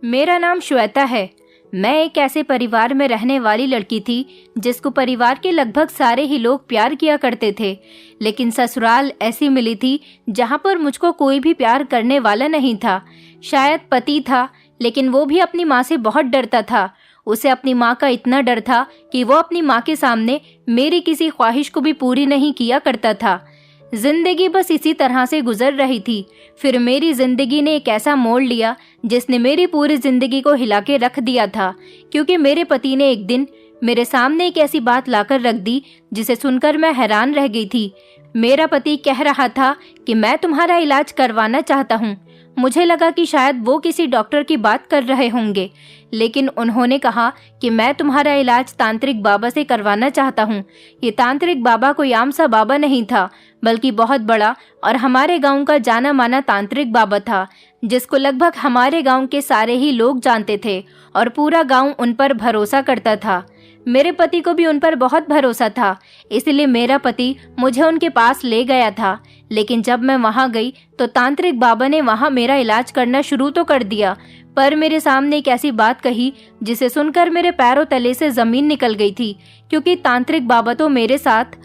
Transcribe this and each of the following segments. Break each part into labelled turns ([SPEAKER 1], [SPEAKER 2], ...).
[SPEAKER 1] मेरा नाम श्वेता है। मैं एक ऐसे परिवार में रहने वाली लड़की थी जिसको परिवार के लगभग सारे ही लोग प्यार किया करते थे, लेकिन ससुराल ऐसी मिली थी जहां पर मुझको कोई भी प्यार करने वाला नहीं था। शायद पति था, लेकिन वो भी अपनी माँ से बहुत डरता था। उसे अपनी माँ का इतना डर था कि वो अपनी माँ के सामने मेरी किसी ख्वाहिश को भी पूरी नहीं किया करता था। जिंदगी बस इसी तरह से गुजर रही थी। फिर मेरी जिंदगी ने एक ऐसा मोड़ लिया जिसने मेरी पूरी जिंदगी को हिला के रख दिया था, क्योंकि मेरे पति ने एक दिन मेरे सामने एक ऐसी बात लाकर रख दी जिसे सुनकर मैं हैरान रह गई थी। मेरा पति कह रहा था कि मैं तुम्हारा इलाज करवाना चाहता हूँ। मुझे लगा कि शायद वो किसी डॉक्टर की बात कर रहे होंगे, लेकिन उन्होंने कहा कि मैं तुम्हारा इलाज तांत्रिक बाबा से करवाना चाहता हूँ। ये तांत्रिक बाबा कोई आम सा बाबा नहीं था, बल्कि बहुत बड़ा और हमारे गांव का जाना माना तांत्रिक बाबा था, जिसको लगभग हमारे गांव के सारे ही लोग जानते थे और पूरा गांव उन पर भरोसा करता था। मेरे पति को भी उन पर बहुत भरोसा था, इसलिए मेरा पति मुझे उनके पास ले गया था। लेकिन जब मैं वहां गई तो तांत्रिक बाबा ने वहां मेरा इलाज करना शुरू तो कर दिया, पर मेरे सामने एक ऐसी बात कही जिसे सुनकर मेरे पैरों तले से जमीन निकल गई थी, क्योंकि तांत्रिक बाबा तो मेरे साथ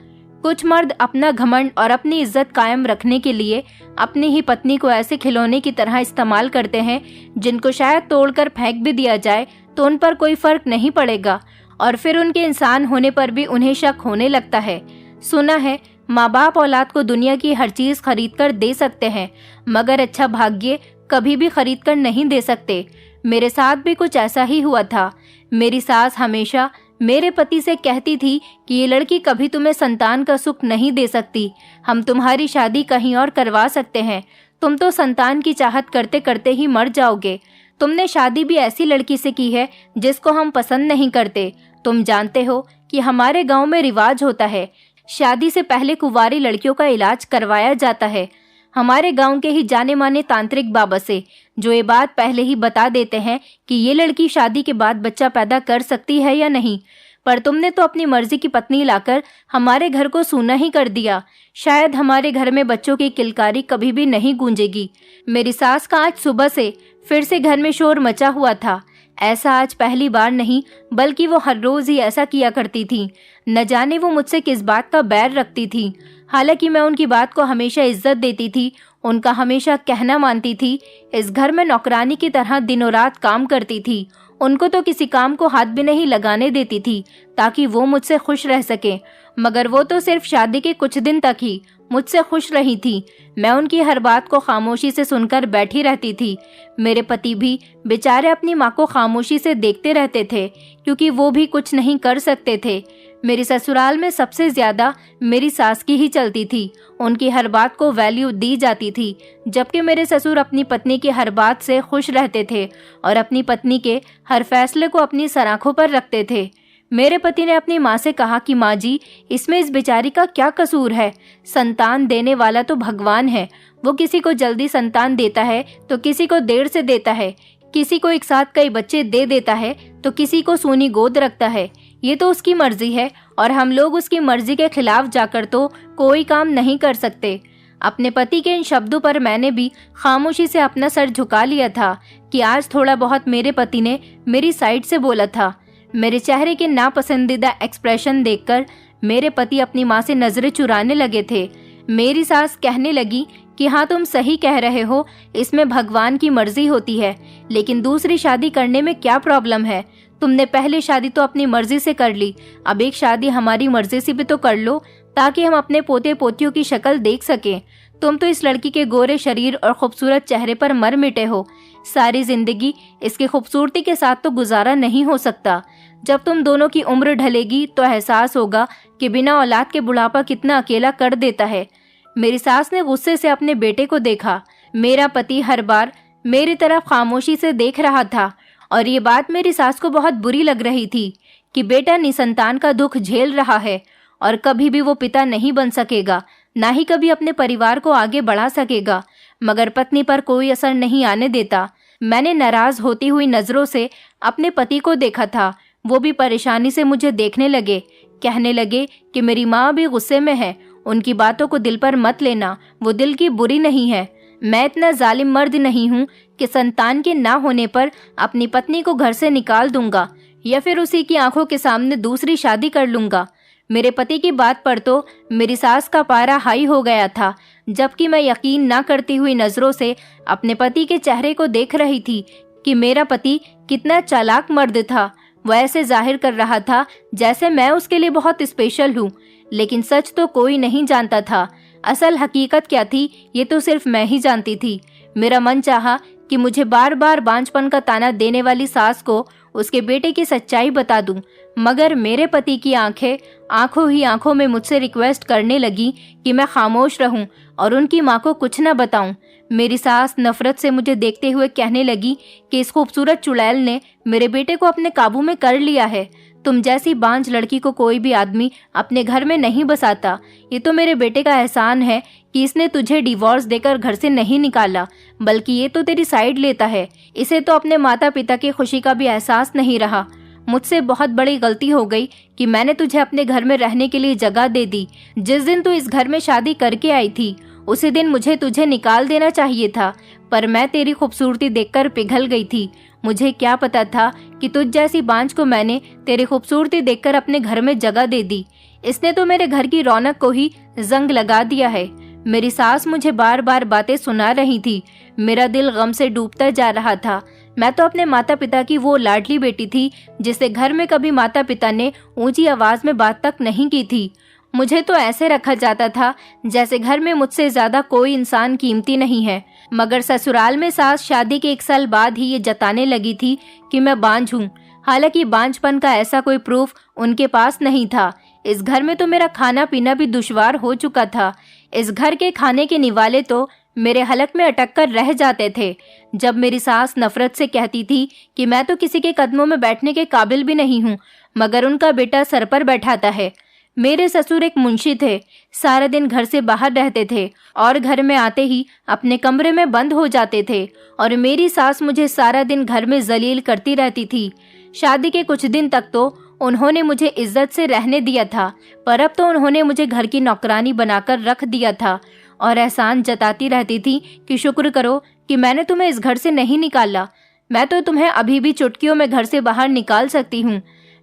[SPEAKER 1] कुछ मर्द अपना घमंड और अपनी इज्जत कायम रखने के लिए अपनी ही पत्नी को ऐसे खिलौने की तरह इस्तेमाल करते हैं जिनको शायद तोड़कर फेंक भी दिया जाए तो उन पर कोई फर्क नहीं पड़ेगा, और फिर उनके इंसान होने पर भी उन्हें शक होने लगता है। सुना है माँ बाप औलाद को दुनिया की हर चीज खरीद कर दे सकते हैं, मगर अच्छा भाग्य कभी भी खरीद कर नहीं दे सकते। मेरे साथ भी कुछ ऐसा ही हुआ था। मेरी सास हमेशा मेरे पति से कहती थी कि ये लड़की कभी तुम्हें संतान का सुख नहीं दे सकती, हम तुम्हारी शादी कहीं और करवा सकते हैं, तुम तो संतान की चाहत करते करते ही मर जाओगे। तुमने शादी भी ऐसी लड़की से की है जिसको हम पसंद नहीं करते। तुम जानते हो कि हमारे गांव में रिवाज होता है, शादी से पहले कुंवारी लड़कियों का इलाज करवाया जाता है। हमारे गांव के ही जाने माने तांत्रिक बाबा से, जो ये बात पहले ही बता देते हैं कि ये लड़की शादी के बाद बच्चा पैदा कर सकती है या नहीं। पर तुमने तो अपनी मर्जी की पत्नी लाकर हमारे घर को सूना ही कर दिया। शायद हमारे घर में बच्चों की किलकारी कभी भी नहीं गूंजेगी। मेरी सास का आज सुबह से फिर से घर में शोर मचा हुआ था। ऐसा आज पहली बार नहीं, बल्कि वो हर रोज ही ऐसा किया करती थी। न जाने वो मुझसे किस बात का बैर रखती थी। हालांकि मैं उनकी बात को हमेशा इज्जत देती थी, उनका हमेशा कहना मानती थी। इस घर में नौकरानी की तरह दिनों रात काम करती थी। उनको तो किसी काम को हाथ भी नहीं लगाने देती थी ताकि वो मुझसे खुश रह सके, मगर वो तो सिर्फ शादी के कुछ दिन तक ही मुझसे खुश रही थी। मैं उनकी हर बात को खामोशी से सुनकर बैठी रहती थी। मेरे पति भी बेचारे अपनी माँ को खामोशी से देखते रहते थे, क्योंकि वो भी कुछ नहीं कर सकते थे। मेरी ससुराल में सबसे ज्यादा मेरी सास की ही चलती थी, उनकी हर बात को वैल्यू दी जाती थी, जबकि मेरे ससुर अपनी पत्नी की हर बात से खुश रहते थे और अपनी पत्नी के हर फैसले को अपनी सराखों पर रखते थे। मेरे पति ने अपनी माँ से कहा कि माँ जी, इसमें इस बेचारी का क्या कसूर है? संतान देने वाला तो भगवान है। वो किसी को जल्दी संतान देता है तो किसी को देर से देता है, किसी को एक साथ कई बच्चे दे देता है तो किसी को सूनी गोद रखता है। ये तो उसकी मर्जी है और हम लोग उसकी मर्जी के खिलाफ जाकर तो कोई काम नहीं कर सकते। अपने पति के इन शब्दों पर मैंने भी खामोशी से अपना सर झुका लिया था कि आज थोड़ा बहुत मेरे पति ने मेरी साइड से बोला था। मेरे चेहरे के नापसंदीदा एक्सप्रेशन देखकर मेरे पति अपनी माँ से नजरें चुराने लगे थे। मेरी सास कहने लगी कि हाँ, तुम सही कह रहे हो, इसमें भगवान की मर्जी होती है, लेकिन दूसरी शादी करने में क्या प्रॉब्लम है? तुमने पहले शादी तो अपनी मर्जी से कर ली, अब एक शादी हमारी मर्जी से भी तो कर लो, ताकि हम अपने पोते पोतियों की शक्ल देख सकें। तुम तो इस लड़की के गोरे शरीर और खूबसूरत चेहरे पर मर मिटे हो। सारी जिंदगी इसकी खूबसूरती के साथ तो गुजारा नहीं हो सकता। जब तुम दोनों की उम्र ढलेगी तो एहसास होगा कि बिना औलाद के बुढ़ापा कितना अकेला कर देता है। मेरी सास ने गुस्से से अपने बेटे को देखा। मेरा पति हर बार मेरी तरफ खामोशी से देख रहा था और ये बात मेरी सास को बहुत बुरी लग रही थी कि बेटा निसंतान का दुख झेल रहा है और कभी भी वो पिता नहीं बन सकेगा, ना ही कभी अपने परिवार को आगे बढ़ा सकेगा। मगर पत्नी पर कोई असर नहीं आने देता। मैंने नाराज होती हुई नजरों से अपने पति को देखा था। वो भी परेशानी से मुझे देखने लगे, कहने लगे कि मेरी माँ भी गुस्से में है, उनकी बातों को दिल पर मत लेना, वो दिल की बुरी नहीं है। मैं इतना जालिम मर्द नहीं हूँ कि संतान के ना होने पर अपनी पत्नी को घर से निकाल दूंगा या फिर उसी की आंखों के सामने दूसरी शादी कर लूंगा। मेरे पति की बात पर तो मेरी सास का पारा हाई हो गया था, जबकि मैं यकीन ना करती हुई नजरों से अपने पति के चेहरे को देख रही थी कि मेरा पति कितना चालाक मर्द था। वह ऐसे जाहिर कर रहा था जैसे मैं उसके लिए बहुत स्पेशल हूँ, लेकिन सच तो कोई नहीं जानता था। असल हकीकत क्या थी ये तो सिर्फ मैं ही जानती थी। मेरा मन चाहा कि मुझे बार बार बांझपन का ताना देने वाली सास को उसके बेटे की सच्चाई बता दूं, मगर मेरे पति की आंखें आंखों ही आंखों में मुझसे रिक्वेस्ट करने लगी कि मैं खामोश रहूं और उनकी माँ को कुछ न बताऊं। मेरी सास नफरत से मुझे देखते हुए कहने लगी कि इस खूबसूरत चुड़ैल ने मेरे बेटे को अपने काबू में कर लिया है। तुम जैसी बांझ लड़की को कोई भी आदमी अपने घर में नहीं बसाता। ये तो मेरे बेटे का एहसान है कि इसने तुझे डिवोर्स देकर घर से नहीं निकाला, बल्कि ये तो तेरी साइड लेता है। इसे तो अपने माता पिता की खुशी का भी एहसास नहीं रहा। मुझसे बहुत बड़ी गलती हो गई कि मैंने तुझे अपने घर में रहने के लिए जगह दे दी। जिस दिन तू इस घर में शादी करके आई थी उसी दिन मुझे तुझे निकाल देना चाहिए था, पर मैं तेरी खूबसूरती देखकर पिघल गई थी। मुझे क्या पता था कि तुझ जैसी बांझ को मैंने तेरी खूबसूरती देखकर अपने घर में जगह दे दी। इसने तो मेरे घर की रौनक को ही जंग लगा दिया है। मेरी सास मुझे बार बार बातें सुना रही थी। मेरा दिल गम से डूबता जा रहा था। मैं तो अपने माता पिता की वो लाडली बेटी थी जिसे घर में कभी माता पिता ने ऊंची आवाज में बात तक नहीं की थी। मुझे तो ऐसे रखा जाता था जैसे घर में मुझसे ज्यादा कोई इंसान कीमती नहीं है। मगर ससुराल में सास शादी के 1 साल बाद ही ये जताने लगी थी कि मैं बांझ हूँ। हालांकि बांझपन का ऐसा कोई प्रूफ उनके पास नहीं था। इस घर में तो मेरा खाना पीना भी दुश्वार हो चुका था। इस घर के खाने के निवाले तो मेरे हलक में अटक कर रह जाते थे। जब मेरी सास नफरत से कहती थी कि मैं तो किसी के कदमों में बैठने के काबिल भी नहीं हूँ, मगर उनका बेटा सर पर बैठाता है। मेरे ससुर एक मुंशी थे, सारा दिन घर से बाहर रहते थे और घर में आते ही अपने कमरे में बंद हो जाते थे, और मेरी सास मुझे सारा दिन घर में जलील करती रहती थी। शादी के कुछ दिन तक तो उन्होंने मुझे इज्जत से रहने दिया था, पर अब तो उन्होंने मुझे घर की नौकरानी बनाकर रख दिया था और एहसान जताती रहती थी कि शुक्र करो कि मैंने तुम्हें इस घर से नहीं निकाला। मैं तो तुम्हें अभी भी चुटकियों में घर से बाहर निकाल सकती हूँ।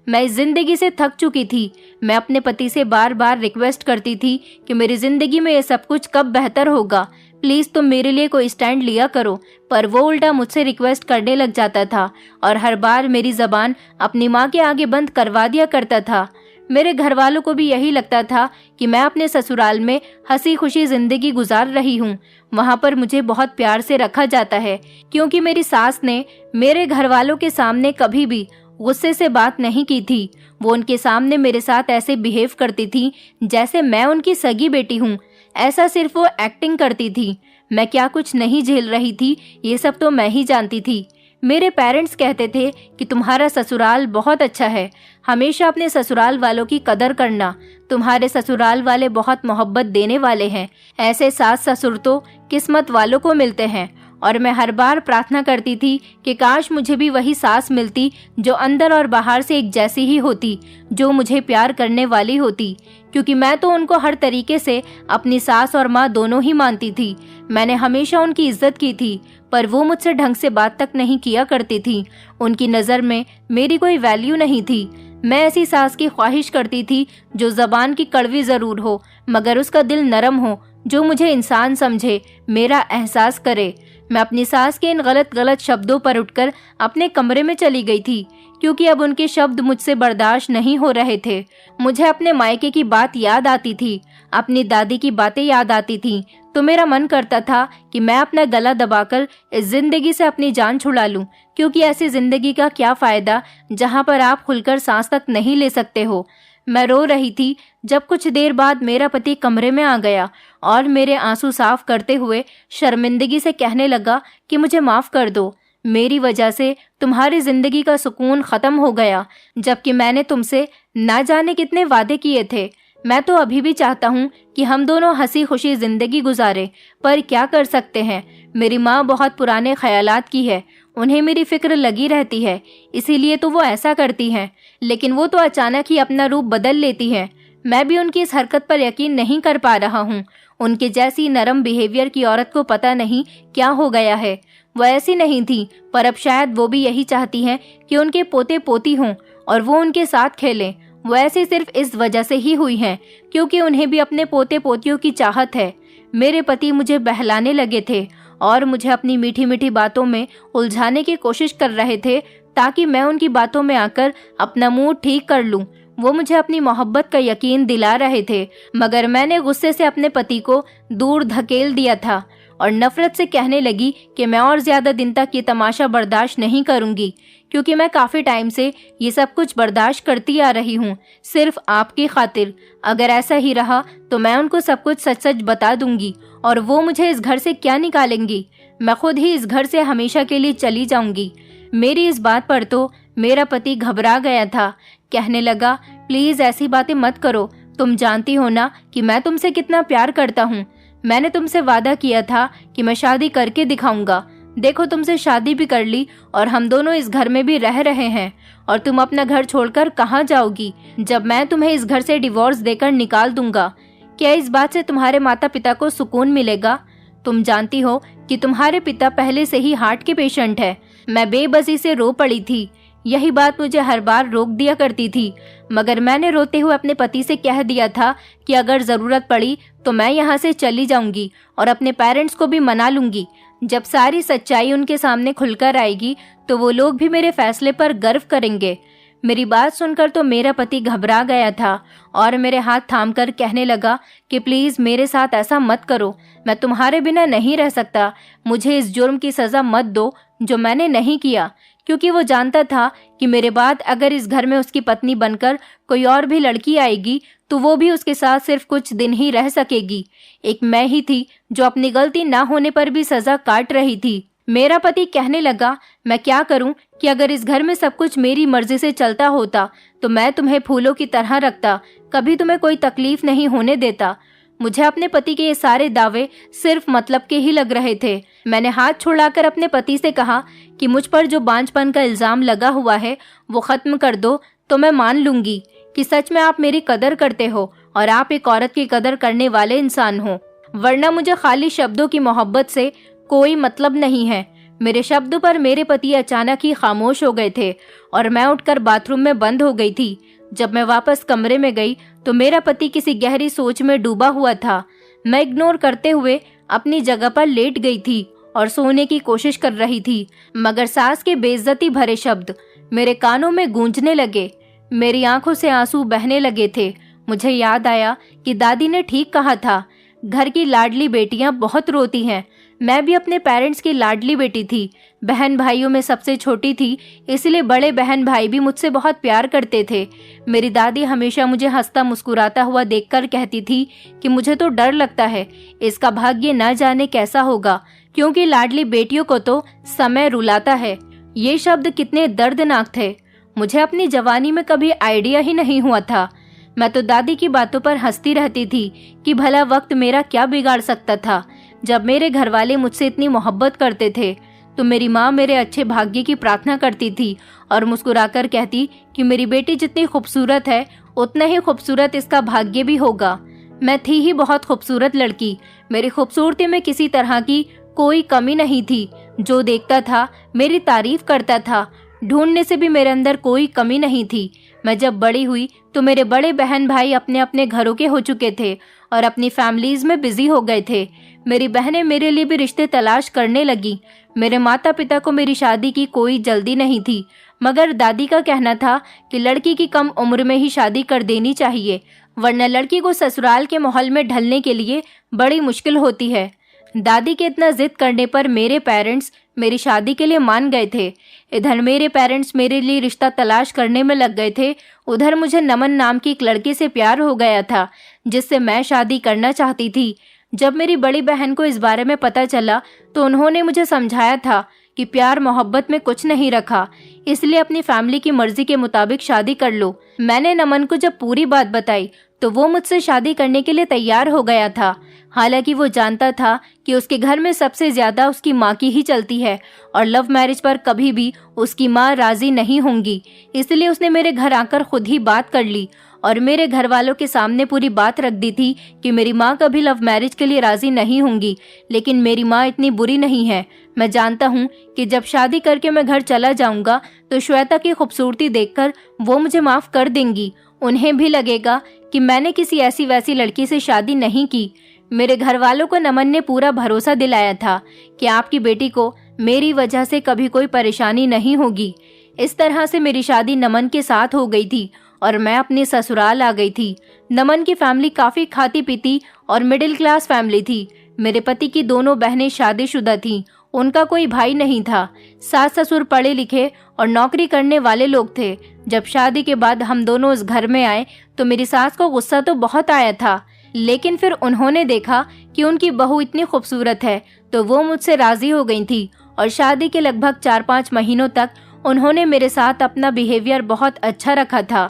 [SPEAKER 1] मैं इस जिंदगी से थक चुकी थी। मैं अपने पति से बार बार रिक्वेस्ट करती थी कि मेरी जिंदगी में ये सब कुछ कब बेहतर होगा, प्लीज तुम मेरे लिए कोई स्टैंड लिया करो, पर वो उल्टा मुझसे रिक्वेस्ट करने लग जाता था और हर बार मेरी जबान अपनी माँ के आगे बंद करवा दिया करता था। मेरे घर वालों को भी यही लगता था कि मैं अपने ससुराल में हंसी खुशी जिंदगी गुजार रही हूँ। वहाँ पर मुझे बहुत प्यार से रखा जाता है, क्योंकि मेरी सास ने मेरे घर वालों के सामने कभी भी गुस्से से बात नहीं की थी। वो उनके सामने मेरे साथ ऐसे बिहेव करती थी जैसे मैं उनकी सगी बेटी हूँ। ऐसा सिर्फ वो एक्टिंग करती थी। मैं क्या कुछ नहीं झेल रही थी ये सब तो मैं ही जानती थी। मेरे पेरेंट्स कहते थे कि तुम्हारा ससुराल बहुत अच्छा है, हमेशा अपने ससुराल वालों की कदर करना, तुम्हारे ससुराल वाले बहुत मोहब्बत देने वाले हैं। ऐसे सास ससुर तो किस्मत वालों को मिलते हैं। और मैं हर बार प्रार्थना करती थी कि काश मुझे भी वही सास मिलती जो अंदर और बाहर से एक जैसी ही होती, जो मुझे प्यार करने वाली होती, क्योंकि मैं तो उनको हर तरीके से अपनी सास और माँ दोनों ही मानती थी। मैंने हमेशा उनकी इज्जत की थी, पर वो मुझसे ढंग से बात तक नहीं किया करती थी। उनकी नज़र में मेरी कोई वैल्यू नहीं थी। मैं ऐसी सास की ख्वाहिश करती थी जो जबान की कड़वी जरूर हो मगर उसका दिल नरम हो, जो मुझे इंसान समझे, मेरा एहसास करे। मैं अपनी सास के इन गलत शब्दों पर उठकर अपने कमरे में चली गई थी, क्योंकि अब उनके शब्द मुझसे बर्दाश्त नहीं हो रहे थे। मुझे अपने मायके की बात याद आती थी, अपनी दादी की बातें याद आती थी, तो मेरा मन करता था कि मैं अपना गला दबाकर इस जिंदगी से अपनी जान छुड़ा लूं, क्योंकि ऐसी जिंदगी का क्या फायदा जहां पर आप खुलकर सांस तक नहीं ले सकते हो। मैं रो रही थी जब कुछ देर बाद मेरा पति कमरे में आ गया और मेरे आंसू साफ करते हुए शर्मिंदगी से कहने लगा कि मुझे माफ कर दो, मेरी वजह से तुम्हारी जिंदगी का सुकून खत्म हो गया, जबकि मैंने तुमसे ना जाने कितने वादे किए थे। मैं तो अभी भी चाहता हूँ कि हम दोनों हंसी खुशी जिंदगी गुजारे, पर क्या कर सकते हैं। मेरी माँ बहुत पुराने ख्यालात की है, उन्हें मेरी फिक्र लगी रहती है, इसीलिए तो वो ऐसा करती हैं, लेकिन वो तो अचानक ही अपना रूप बदल लेती है। मैं भी उनकी इस हरकत पर यकीन नहीं कर पा रहा हूँ। उनके जैसी नरम बिहेवियर की औरत को पता नहीं क्या हो गया है। वो ऐसी नहीं थी, पर अब शायद वो भी यही चाहती हैं कि उनके पोते पोती हों और वो उनके साथ खेलें। वो ऐसी सिर्फ इस वजह से ही हुई हैं क्योंकि उन्हें भी अपने पोते पोतियों की चाहत है। मेरे पति मुझे बहलाने लगे थे और मुझे अपनी मीठी मीठी बातों में उलझाने की कोशिश कर रहे थे ताकि मैं उनकी बातों में आकर अपना मूड ठीक कर लूं। वो मुझे अपनी मोहब्बत का यकीन दिला रहे थे, मगर मैंने गुस्से से अपने पति को दूर धकेल दिया था और नफरत से कहने लगी कि मैं और ज्यादा दिन तक ये तमाशा बर्दाश्त नहीं करूंगी, क्योंकि मैं काफी टाइम से ये सब कुछ बर्दाश्त करती आ रही हूँ सिर्फ आपकी खातिर। अगर ऐसा ही रहा तो मैं उनको सब कुछ सच सच बता दूंगी और वो मुझे इस घर से क्या निकालेंगी। मैं खुद ही इस घर से हमेशा के लिए चली जाऊंगी। मेरी इस बात पर तो मेरा पति घबरा गया था। कहने लगा, प्लीज ऐसी बातें मत करो, तुम जानती हो ना कि मैं तुमसे कितना प्यार करता हूँ। मैंने तुमसे वादा किया था कि मैं शादी करके दिखाऊंगा। देखो, तुमसे शादी भी कर ली और हम दोनों इस घर में भी रह रहे हैं, और तुम अपना घर छोड़कर कहाँ जाओगी जब मैं तुम्हें इस घर से डिवोर्स देकर निकाल दूंगा? क्या इस बात से तुम्हारे माता पिता को सुकून मिलेगा? तुम जानती हो कि तुम्हारे पिता पहले से ही हार्ट के पेशेंट है। मैं बेबसी से रो पड़ी थी। यही बात मुझे हर बार रोक दिया करती थी, मगर मैंने रोते हुए अपने पति से कह दिया था कि अगर जरूरत पड़ी तो मैं यहाँ से चली जाऊंगी और अपने पेरेंट्स को भी मना लूंगी। जब सारी सच्चाई उनके सामने खुलकर आएगी तो वो लोग भी मेरे फैसले पर गर्व करेंगे। मेरी बात सुनकर तो मेरा पति घबरा गया था और मेरे हाथ थामकर कहने लगा कि प्लीज मेरे साथ ऐसा मत करो, मैं तुम्हारे बिना नहीं रह सकता। मुझे इस जुर्म की सजा मत दो जो मैंने नहीं किया, क्योंकि वो जानता था कि मेरे बाद अगर इस घर में उसकी पत्नी बनकर कोई और भी लड़की आएगी तो वो भी उसके साथ सिर्फ कुछ दिन ही रह सकेगी। एक मैं ही थी जो अपनी गलती ना होने पर भी सजा काट रही थी। मेरा पति कहने लगा, मैं क्या करूं कि अगर इस घर में सब कुछ मेरी मर्जी से चलता होता तो मैं तुम्हें फूलों की तरह रखता, कभी तुम्हें कोई तकलीफ नहीं होने देता। मुझे अपने पति के ये सारे दावे सिर्फ मतलब के ही लग रहे थे। मैंने हाथ छुड़ाकर अपने पति से कहा कि मुझ पर जो बांझपन का इल्जाम लगा हुआ है वो खत्म कर दो, तो मैं मान लूंगी कि सच में आप मेरी कदर करते हो और आप एक औरत की कदर करने वाले इंसान हो, वरना मुझे खाली शब्दों की मोहब्बत से कोई मतलब नहीं है। मेरे शब्दों पर मेरे पति अचानक ही खामोश हो गए थे और मैं उठकर बाथरूम में बंद हो गई थी। जब मैं वापस कमरे में गई तो मेरा पति किसी गहरी सोच में डूबा हुआ था। मैं इग्नोर करते हुए अपनी जगह पर लेट गई थी और सोने की कोशिश कर रही थी, मगर सास के बेइज्जती भरे शब्द मेरे कानों में गूंजने लगे। मेरी आंखों से आंसू बहने लगे थे। मुझे याद आया कि दादी ने ठीक कहा था, घर की लाडली बेटियां बहुत रोती हैं। मैं भी अपने पेरेंट्स की लाडली बेटी थी, बहन भाइयों में सबसे छोटी थी, इसलिए बड़े बहन भाई भी मुझसे बहुत प्यार करते थे। मेरी दादी हमेशा मुझे हंसता मुस्कुराता हुआ देखकर कहती थी कि मुझे तो डर लगता है इसका भाग्य न जाने कैसा होगा, क्योंकि लाडली बेटियों को तो समय रुलाता है। ये शब्द कितने दर्दनाक थे। मुझे अपनी जवानी में कभी आइडिया ही नहीं हुआ था। मैं तो दादी की बातों पर हंसती रहती थी कि भला वक्त मेरा क्या बिगाड़ सकता था। जब मेरे घर वाले मुझसे इतनी मोहब्बत करते थे तो मेरी माँ मेरे अच्छे भाग्य की प्रार्थना करती थी और मुस्कुराकर कहती कि मेरी बेटी जितनी खूबसूरत है उतना ही खूबसूरत इसका भाग्य भी होगा। मैं थी ही बहुत खूबसूरत लड़की। मेरी खूबसूरती में किसी तरह की कोई कमी नहीं थी। जो देखता था मेरी तारीफ करता था। ढूंढने से भी मेरे अंदर कोई कमी नहीं थी। मैं जब बड़ी हुई तो मेरे बड़े बहन भाई अपने अपने घरों के हो चुके थे और अपनी फैमिलीज में बिजी हो गए थे। मेरी बहनें मेरे लिए भी रिश्ते तलाश करने लगी। मेरे माता पिता को मेरी शादी की कोई जल्दी नहीं थी, मगर दादी का कहना था कि लड़की की कम उम्र में ही शादी कर देनी चाहिए, वरना लड़की को ससुराल के माहौल में ढलने के लिए बड़ी मुश्किल होती है। दादी के इतना जिद करने पर मेरे पेरेंट्स मेरी शादी के लिए मान गए थे। इधर मेरे पेरेंट्स मेरे लिए रिश्ता तलाश करने में लग गए थे, उधर मुझे नमन नाम की एक लड़के से प्यार हो गया था जिससे मैं शादी करना चाहती थी। जब मेरी बड़ी बहन को इस बारे में पता चला तो उन्होंने मुझे समझाया था कि प्यार मोहब्बत में कुछ नहीं रखा, इसलिए अपनी फैमिली की मर्जी के मुताबिक शादी कर लो। मैंने नमन को जब पूरी बात बताई तो वो मुझसे शादी करने के लिए तैयार हो गया था। हालांकि वो जानता था कि उसके घर में सबसे ज्यादा उसकी माँ की ही चलती है और लव मैरिज पर कभी भी उसकी माँ राजी नहीं होंगी। इसलिए उसने मेरे घर आकर खुद ही बात कर ली और मेरे घर वालों के सामने पूरी बात रख दी थी कि मेरी माँ कभी लव मैरिज के लिए राजी नहीं होंगी। लेकिन मेरी माँ इतनी बुरी नहीं है। मैं जानता हूँ कि जब शादी करके मैं घर चला जाऊंगा तो श्वेता की खूबसूरती देखकर वो मुझे माफ कर देंगी। उन्हें भी लगेगा कि मैंने किसी ऐसी वैसी लड़की से शादी नहीं की। मेरे घर वालों को नमन ने पूरा भरोसा दिलाया था कि आपकी बेटी को मेरी वजह से कभी कोई परेशानी नहीं होगी। इस तरह से मेरी शादी नमन के साथ हो गई थी और मैं अपने ससुराल आ गई थी। नमन की फैमिली काफी खाती पीती और मिडिल क्लास फैमिली थी। मेरे पति की दोनों बहनें शादीशुदा थीं। उनका कोई भाई नहीं था। सास ससुर पढ़े लिखे और नौकरी करने वाले लोग थे। जब शादी के बाद हम दोनों उस घर में आए तो मेरी सास को गुस्सा तो बहुत आया था, लेकिन फिर उन्होंने देखा कि उनकी बहू इतनी खूबसूरत है तो वो मुझसे राजी हो गई थी और शादी के लगभग 4-5 महीनों तक उन्होंने मेरे साथ अपना बिहेवियर बहुत अच्छा रखा था।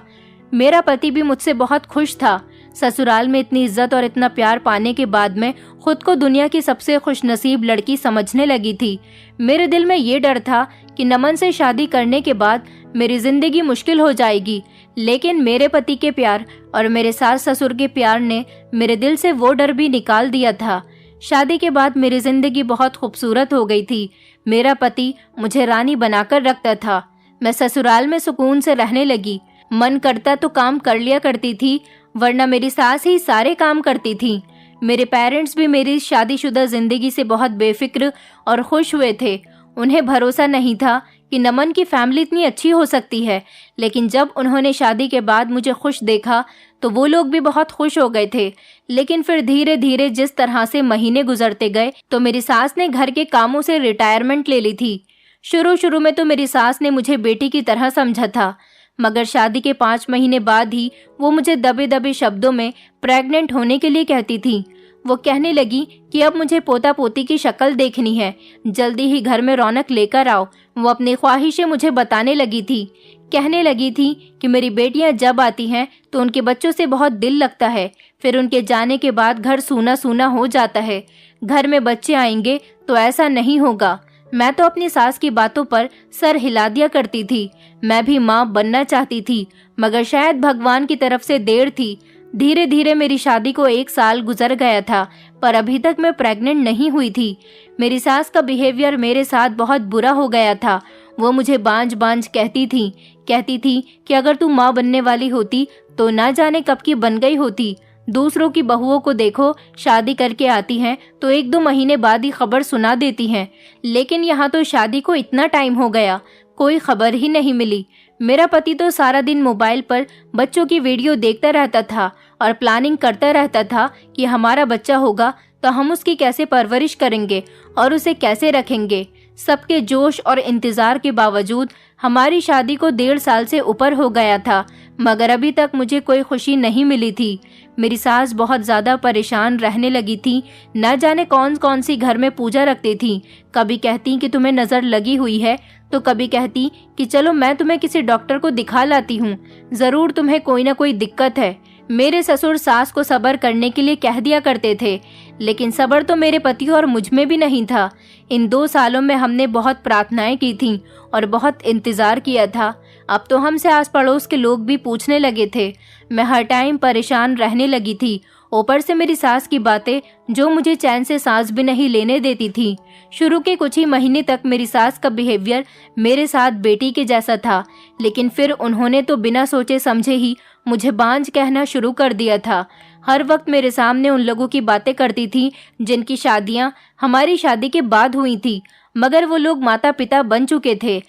[SPEAKER 1] मेरा पति भी मुझसे बहुत खुश था। ससुराल में इतनी इज्जत और इतना प्यार पाने के बाद में खुद को दुनिया की सबसे खुशनसीब लड़की समझने लगी थी। मेरे दिल में ये डर था कि नमन से शादी करने के बाद मेरी जिंदगी मुश्किल हो जाएगी, लेकिन मेरे पति के प्यार और मेरे सास ससुर के प्यार ने मेरे दिल से वो डर भी निकाल दिया था। शादी के बाद मेरी जिंदगी बहुत खूबसूरत हो गई थी। मेरा पति मुझे रानी बनाकर रखता था। मैं ससुराल में सुकून से रहने लगी। मन करता तो काम कर लिया करती थी, वरना मेरी सास ही सारे काम करती थी। मेरे पेरेंट्स भी मेरी शादीशुदा जिंदगी से बहुत बेफिक्र और खुश हुए थे। उन्हें भरोसा नहीं था कि नमन की फैमिली इतनी अच्छी हो सकती है, लेकिन जब उन्होंने शादी के बाद मुझे खुश देखा तो वो लोग भी बहुत खुश हो गए थे। लेकिन फिर धीरे धीरे जिस तरह से महीने गुजरते गए तो मेरी सास ने घर के कामों से रिटायरमेंट ले ली थी। शुरू में तो मेरी सास ने मुझे बेटी की तरह समझा था, मगर शादी के 5 महीने बाद ही वो मुझे दबे दबे शब्दों में प्रेग्नेंट होने के लिए कहती थी। वो कहने लगी कि अब मुझे पोता पोती की शक्ल देखनी है, जल्दी ही घर में रौनक लेकर आओ। वो अपनी ख्वाहिशें मुझे बताने लगी थी। कहने लगी थी कि मेरी बेटियां जब आती हैं तो उनके बच्चों से बहुत दिल लगता है, फिर उनके जाने के बाद घर सूना सूना हो जाता है। घर में बच्चे आएंगे तो ऐसा नहीं होगा। मैं तो अपनी सास की बातों पर सर हिला दिया करती थी। मैं भी माँ बनना चाहती थी, मगर शायद भगवान की तरफ से देर थी। धीरे धीरे मेरी शादी को 1 साल गुजर गया था, पर अभी तक मैं प्रेग्नेंट नहीं हुई थी। मेरी सास का बिहेवियर मेरे साथ बहुत बुरा हो गया था। वो मुझे बांझ बांझ कहती थी कि अगर तू माँ बनने वाली होती तो ना जाने कब की बन गई होती। दूसरों की बहुओं को देखो, शादी करके आती हैं तो 1-2 महीने बाद ही खबर सुना देती हैं, लेकिन यहाँ तो शादी को इतना टाइम हो गया, कोई खबर ही नहीं मिली। मेरा पति तो सारा दिन मोबाइल पर बच्चों की वीडियो देखता रहता था और प्लानिंग करता रहता था कि हमारा बच्चा होगा तो हम उसकी कैसे परवरिश करेंगे और उसे कैसे रखेंगे। सबके जोश और इंतजार के बावजूद हमारी शादी को 1.5 साल से ऊपर हो गया था, मगर अभी तक मुझे कोई खुशी नहीं मिली थी। मेरी सास बहुत ज़्यादा परेशान रहने लगी थी। न जाने कौन कौन सी घर में पूजा रखती थी। कभी कहती कि तुम्हें नज़र लगी हुई है, तो कभी कहती कि चलो मैं तुम्हें किसी डॉक्टर को दिखा लाती हूँ, ज़रूर तुम्हें कोई ना कोई दिक्कत है। मेरे ससुर सास को सब्र करने के लिए कह दिया करते थे, लेकिन सब्र तो मेरे पति और मुझ में भी नहीं था। इन 2 सालों में हमने बहुत प्रार्थनाएं की थीं और बहुत इंतज़ार किया था। अब तो हमसे आस पड़ोस के लोग भी पूछने लगे थे। मैं हर टाइम परेशान रहने लगी थी। ऊपर से मेरी सास की बातें जो मुझे चैन से सांस भी नहीं लेने देती थी। शुरू के कुछ ही महीने तक मेरी सास का बिहेवियर मेरे साथ बेटी के जैसा था, लेकिन फिर उन्होंने तो बिना सोचे समझे ही मुझे बांझ कहना शुरू कर दिया था। हर वक्त मेरे सामने उन लोगों की बातें करती थी जिनकी शादियां हमारी शादी के बाद हुई थी, मगर वो लोग माता पिता बन चुके थे।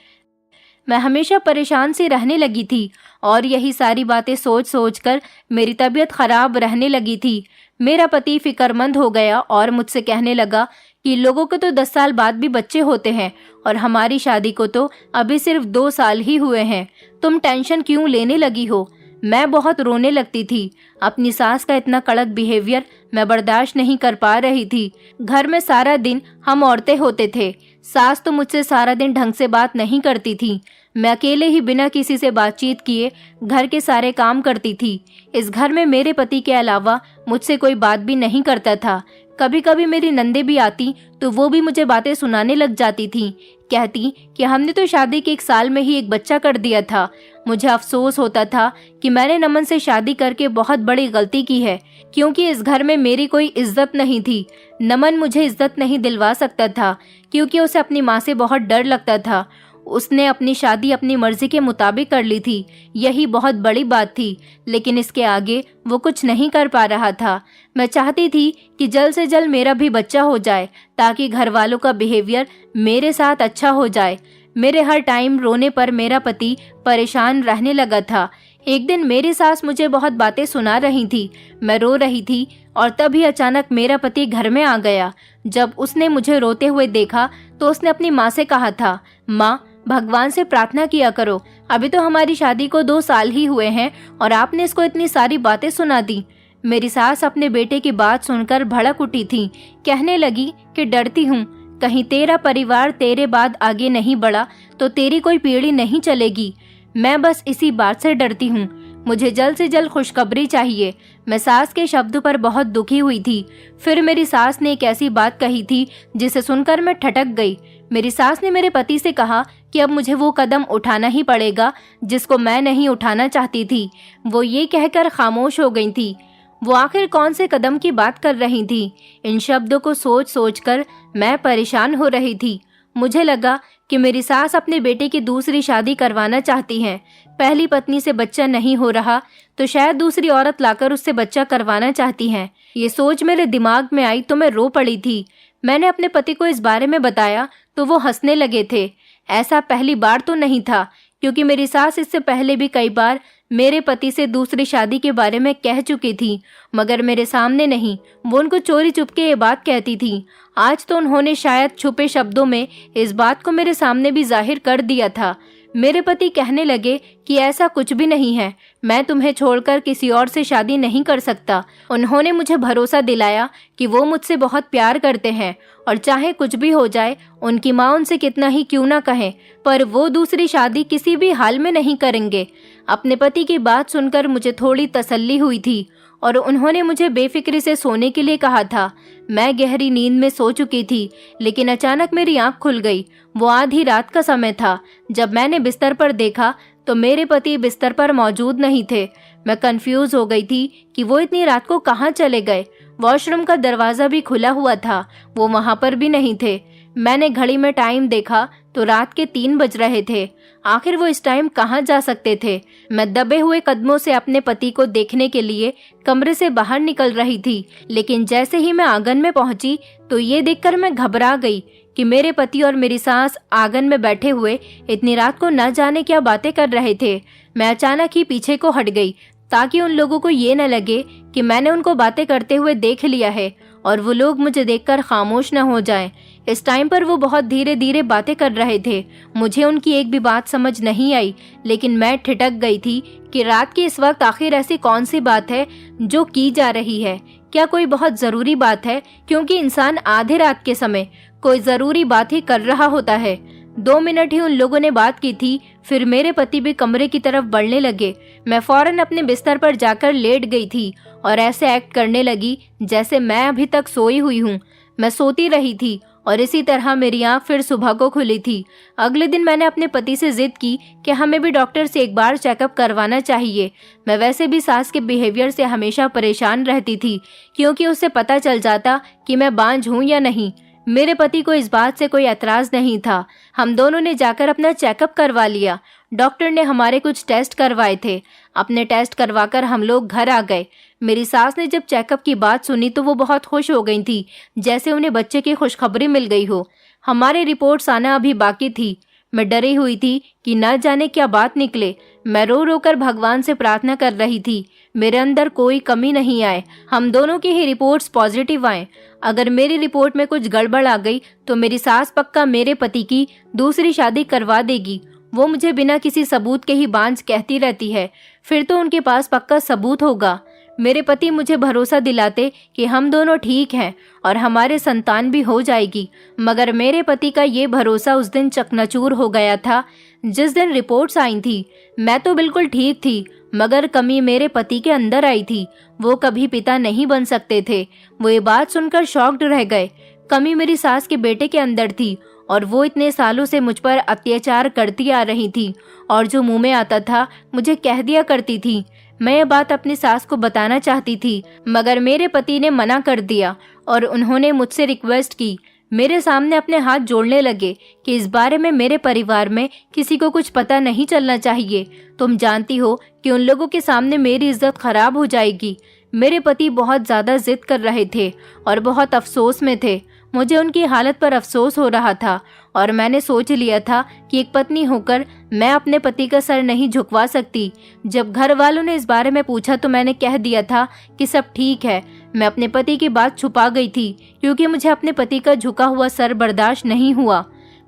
[SPEAKER 1] मैं हमेशा परेशान सी रहने लगी थी और यही सारी बातें सोच सोच कर मेरी तबीयत खराब रहने लगी थी। मेरा पति फिक्रमंद हो गया और मुझसे कहने लगा कि लोगों को तो 10 साल बाद भी बच्चे होते हैं और हमारी शादी को तो अभी सिर्फ 2 साल ही हुए हैं, तुम टेंशन क्यों लेने लगी हो। मैं बहुत रोने लगती थी। अपनी सास का इतना कड़क बिहेवियर मैं बर्दाश्त नहीं कर पा रही थी। घर में सारा दिन हम औरतें होते थे। सास तो मुझसे सारा दिन ढंग से बात नहीं करती थी। मैं अकेले ही बिना किसी से बातचीत किए घर के सारे काम करती थी। इस घर में मेरे पति के अलावा मुझसे कोई बात भी नहीं करता था। कभी कभी मेरी नंदे भी आती तो वो भी मुझे बातें सुनाने लग जाती थी। कहती कि हमने तो शादी के 1 साल में ही एक बच्चा कर दिया था। मुझे अफसोस होता था कि मैंने नमन से शादी करके बहुत बड़ी गलती की है, क्योंकि इस घर में मेरी कोई इज्जत नहीं थी। नमन मुझे इज्जत नहीं दिलवा सकता था, क्योंकि उसे अपनी माँ से बहुत डर लगता था। उसने अपनी शादी अपनी मर्जी के मुताबिक कर ली थी, यही बहुत बड़ी बात थी, लेकिन इसके आगे वो कुछ नहीं कर पा रहा था। मैं चाहती थी कि जल्द से जल्द मेरा भी बच्चा हो जाए, ताकि घर वालों का बिहेवियर मेरे साथ अच्छा हो जाए। मेरे हर टाइम रोने पर मेरा पति परेशान रहने लगा था। एक दिन मेरी सास मुझे बहुत बातें सुना रही थी, मैं रो रही थी और तभी अचानक मेरा पति घर में आ गया। जब उसने मुझे रोते हुए देखा तो उसने अपनी माँ से कहा था, माँ, भगवान से प्रार्थना किया करो, अभी तो हमारी शादी को 2 साल ही हुए हैं और आपने इसको इतनी सारी बातें सुना दी। मेरी सास अपने बेटे की बात सुनकर भड़क उठी थी। कहने लगी कि डरती हूँ, कहीं तेरा परिवार तेरे बाद आगे नहीं बढ़ा तो तेरी कोई पीढ़ी नहीं चलेगी। मैं बस इसी बात से डरती हूँ, मुझे जल्द से जल्द खुशखबरी चाहिए। मैं सास के शब्द पर बहुत दुखी हुई थी। फिर मेरी सास ने एक ऐसी बात कही थी जिसे सुनकर मैं ठटक गई। मेरी सास ने मेरे पति से कहा कि अब मुझे वो कदम उठाना ही पड़ेगा जिसको मैं नहीं उठाना चाहती थी। वो ये कहकर खामोश हो गई थी। वो आखिर कौन से कदम की बात कर रही थी? इन शब्दों को सोच सोच कर मैं परेशान हो रही थी। मुझे लगा कि मेरी सास अपने बेटे की दूसरी शादी करवाना चाहती हैं। पहली पत्नी से बच्चा नहीं हो रहा तो शायद दूसरी औरत लाकर उससे बच्चा करवाना चाहती हैं। ये सोच मेरे दिमाग में आई तो मैं रो पड़ी थी। मैंने अपने पति को इस बारे में बताया तो वो हंसने लगे थे। ऐसा पहली बार तो नहीं था, क्योंकि मेरी सास इससे पहले भी कई बार मेरे पति से दूसरी शादी के बारे में कह चुकी थी, मगर मेरे सामने नहीं। वो उनको चोरी चुपके ये बात कहती थी। आज तो उन्होंने शायद छुपे शब्दों में इस बात को मेरे सामने भी जाहिर कर दिया था। मेरे पति कहने लगे कि ऐसा कुछ भी नहीं है, मैं तुम्हें छोड़कर किसी और से शादी नहीं कर सकता। उन्होंने मुझे भरोसा दिलाया कि वो मुझसे बहुत प्यार करते हैं और चाहे कुछ भी हो जाए, उनकी माँ उनसे कितना ही क्यों ना कहे, पर वो दूसरी शादी किसी भी हाल में नहीं करेंगे। अपने पति की बात सुनकर मुझे थोड़ी तसल्ली हुई थी और उन्होंने मुझे बेफिक्री से सोने के लिए कहा था। मैं गहरी नींद में सो चुकी थी, लेकिन अचानक मेरी आंख खुल गई। वो आधी रात का समय था। जब मैंने बिस्तर पर देखा तो मेरे पति बिस्तर पर मौजूद नहीं थे। मैं कंफ्यूज हो गई थी कि वो इतनी रात को कहाँ चले गए। वॉशरूम का दरवाजा भी खुला हुआ था, वो वहां पर भी नहीं थे। मैंने घड़ी में टाइम देखा तो रात के 3 बज रहे थे। आखिर वो इस टाइम कहाँ जा सकते थे? मैं दबे हुए कदमों से अपने पति को देखने के लिए कमरे से बाहर निकल रही थी, लेकिन जैसे ही मैं आंगन में पहुंची तो ये देखकर मैं घबरा गई कि मेरे पति और मेरी सास आंगन में बैठे हुए इतनी रात को न जाने क्या बातें कर रहे थे। मैं अचानक ही पीछे को हट गई ताकि उन लोगों को ये न लगे कि मैंने उनको बातें करते हुए देख लिया है और वो लोग मुझे देखकर खामोश न हो जाएं। इस टाइम पर वो बहुत धीरे धीरे बातें कर रहे थे। मुझे उनकी एक भी बात समझ नहीं आई, लेकिन मैं ठिठक गई थी कि रात के इस वक्त आखिर ऐसी कौन सी बात है जो की जा रही है। क्या कोई बहुत जरूरी बात है? क्योंकि इंसान आधे रात के समय कोई जरूरी बात ही कर रहा होता है। 2 मिनट ही उन लोगों ने बात की थी, फिर मेरे पति भी कमरे की तरफ बढ़ने लगे। मैं फौरन अपने बिस्तर पर जाकर लेट गई थी और ऐसे एक्ट करने लगी जैसे मैं अभी तक सोई हुई हूँ। मैं सोती रही थी और इसी तरह मेरी आंख फिर सुबह को खुली थी। अगले दिन मैंने अपने पति से जिद की कि हमें भी डॉक्टर से एक बार चेकअप करवाना चाहिए। मैं वैसे भी सास के बिहेवियर से हमेशा परेशान रहती थी, क्योंकि उससे पता चल जाता कि मैं बांझ हूँ या नहीं। मेरे पति को इस बात से कोई एतराज नहीं था। हम दोनों ने जाकर अपना चेकअप करवा लिया। डॉक्टर ने हमारे कुछ टेस्ट करवाए थे। अपने टेस्ट करवाकर हम लोग घर आ गए। मेरी सास ने जब चेकअप की बात सुनी तो वो बहुत खुश हो गई थी, जैसे उन्हें बच्चे की खुशखबरी मिल गई हो। हमारी रिपोर्ट्स आना अभी बाकी थी। मैं डरी हुई थी कि न जाने क्या बात निकले। मैं रो रो कर भगवान से प्रार्थना कर रही थी मेरे अंदर कोई कमी नहीं आए, हम दोनों की ही रिपोर्ट्स पॉजिटिव आए। अगर मेरी रिपोर्ट में कुछ गड़बड़ आ गई तो मेरी सास पक्का मेरे पति की दूसरी शादी करवा देगी। वो मुझे बिना किसी सबूत के ही बांझ कहती रहती है, फिर तो उनके पास पक्का सबूत होगा। मेरे पति मुझे भरोसा दिलाते कि हम दोनों ठीक हैं और हमारे संतान भी हो जाएगी, मगर मेरे पति का ये भरोसा उस दिन चकनाचूर हो गया था जिस दिन रिपोर्ट्स आई थी। मैं तो बिल्कुल ठीक थी, मगर कमी मेरे पति के अंदर आई थी। वो कभी पिता नहीं बन सकते थे। वो ये बात सुनकर शॉक्ड रह गए। कमी मेरी सास के बेटे के अंदर थी और वो इतने सालों से मुझ पर अत्याचार करती आ रही थी और जो मुंह में आता था मुझे कह दिया करती थी। मैं ये बात अपनी सास को बताना चाहती थी, मगर मेरे पति ने मना कर दिया और उन्होंने मुझसे रिक्वेस्ट की। मेरे सामने अपने हाथ जोड़ने लगे कि इस बारे में मेरे परिवार में किसी को कुछ पता नहीं चलना चाहिए। तुम जानती हो कि उन लोगों के सामने मेरी इज्जत खराब हो जाएगी। मेरे पति बहुत ज़्यादा जिद कर रहे थे और बहुत अफसोस में थे। मुझे उनकी हालत पर अफसोस हो रहा था और मैंने सोच लिया था कि एक पत्नी होकर मैं अपने पति का सर नहीं झुकवा सकती। जब घर वालों ने इस बारे में पूछा तो मैंने कह दिया था कि सब ठीक है। मैं अपने पति की बात छुपा गई थी क्योंकि मुझे अपने पति का झुका हुआ सर बर्दाश्त नहीं हुआ।